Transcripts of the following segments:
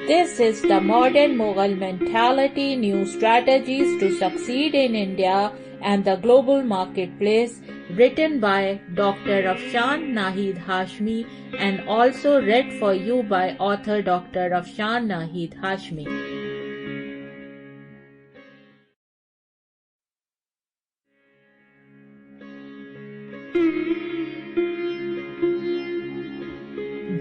This is the modern Mughal mentality, new strategies to succeed in India and the global marketplace, written by Dr. Afshan Nahid Hashmi and also read for you by author Dr. Afshan Nahid Hashmi.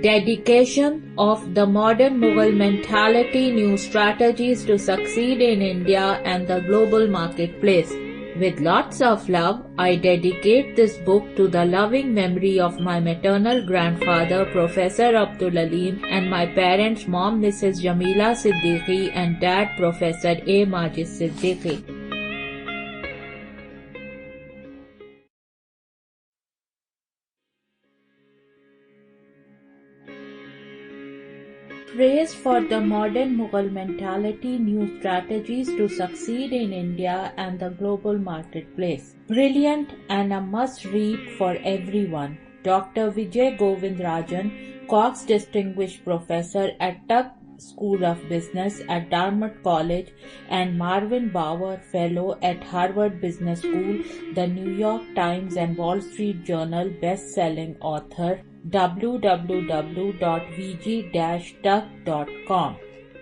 Dedication of the modern Mughal mentality, new strategies to succeed in India and the global marketplace. With lots of love, I dedicate this book to the loving memory of my maternal grandfather, Professor Abdul Alim, and my parents, Mom Mrs. Jamila Siddiqui and Dad, Professor A. Majid Siddiqui. Praise for the modern Mughal mentality, new strategies to succeed in India and the global marketplace. Brilliant and a must-read for everyone. Dr. Vijay Govindarajan, Cox Distinguished Professor at Tuck School of Business at Dartmouth College and Marvin Bower Fellow at Harvard Business School, the New York Times and Wall Street Journal best-selling author, www.vg-tuck.com.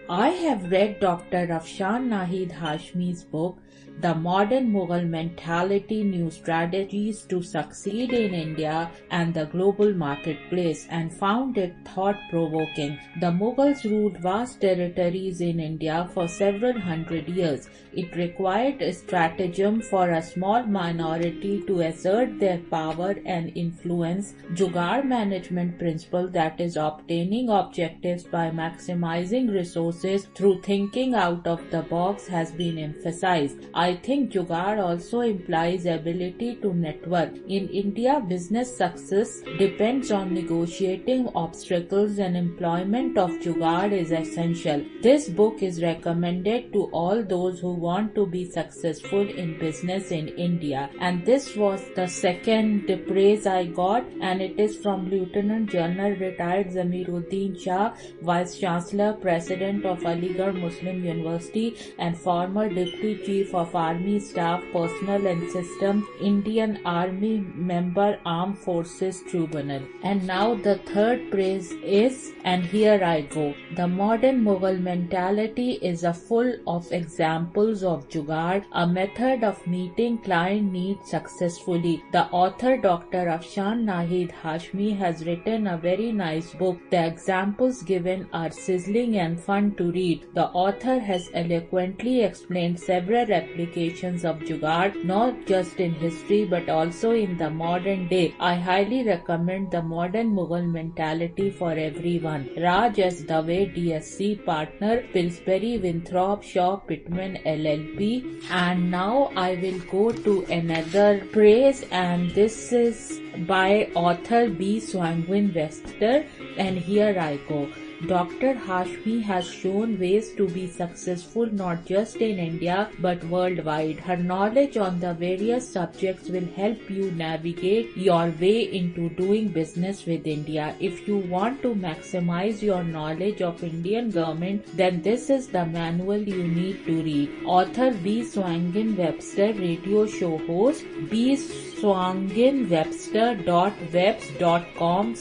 I have read Dr. Afshan Nahid Hashmi's book, The Modern Mughal Mentality, New Strategies to Succeed in India and the Global Marketplace, and found it thought-provoking. The Mughals ruled vast territories in India for several hundred years. It required a stratagem for a small minority to assert their power and influence. Jugaad management principle, that is obtaining objectives by maximizing resources through thinking out of the box, has been emphasized. I think Jugaad also implies ability to network. In India, business success depends on negotiating obstacles, and employment of Jugaad is essential. This book is recommended to all those who want to be successful in business in India. And this was the second praise I got, and it is from Lieutenant General retired Zamiruddin Shah, Vice Chancellor, President of Aligarh Muslim University and former Deputy Chief of Army Staff, Personnel and Systems, Indian Army Member, Armed Forces Tribunal. And now the third praise is, and here I go, the modern Mughal mentality is full of examples of Jugaad, a method of meeting client needs successfully. The author Dr. Afshan Nahid Hashmi has written a very nice book. The examples given are sizzling and fun to read. The author has eloquently explained several applications of Jugaad, not just in history but also in the modern day. I highly recommend The Modern Mughal Mentality for everyone. Raj S. Dave, DSC Partner, Pillsbury Winthrop Shaw Pittman LLP. And now I will go to another praise, and this is by author B. Swangwin Webster, and here I go. Dr. Hashmi has shown ways to be successful not just in India but worldwide. Her knowledge on the various subjects will help you navigate your way into doing business with India. If you want to maximize your knowledge of Indian government, then this is the manual you need to read. Author B. Swangin Webster, radio show host, bswanginwebster.webs.com/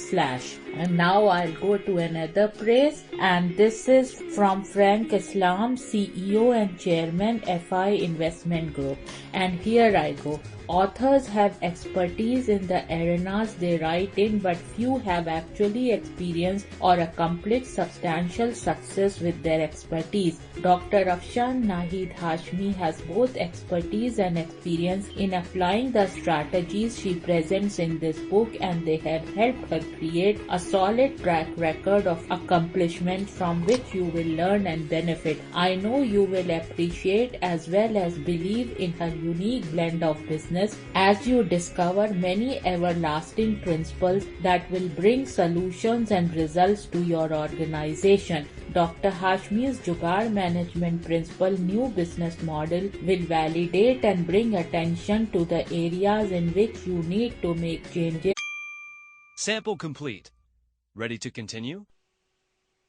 And now I'll go to another praise, and this is from Frank Islam, CEO and Chairman, FI Investment Group. And here I go. Authors have expertise in the arenas they write in, but few have actually experienced or accomplished substantial success with their expertise. Dr. Afshan Nahid Hashmi has both expertise and experience in applying the strategies she presents in this book, and they have helped her create a solid track record of accomplishment from which you will learn and benefit. I know you will appreciate as well as believe in her unique blend of business as you discover many everlasting principles that will bring solutions and results to your organization. Dr. Hashmi's Jugaad management principle new business model will validate and bring attention to the areas in which you need to make changes. Sample complete. Ready to continue?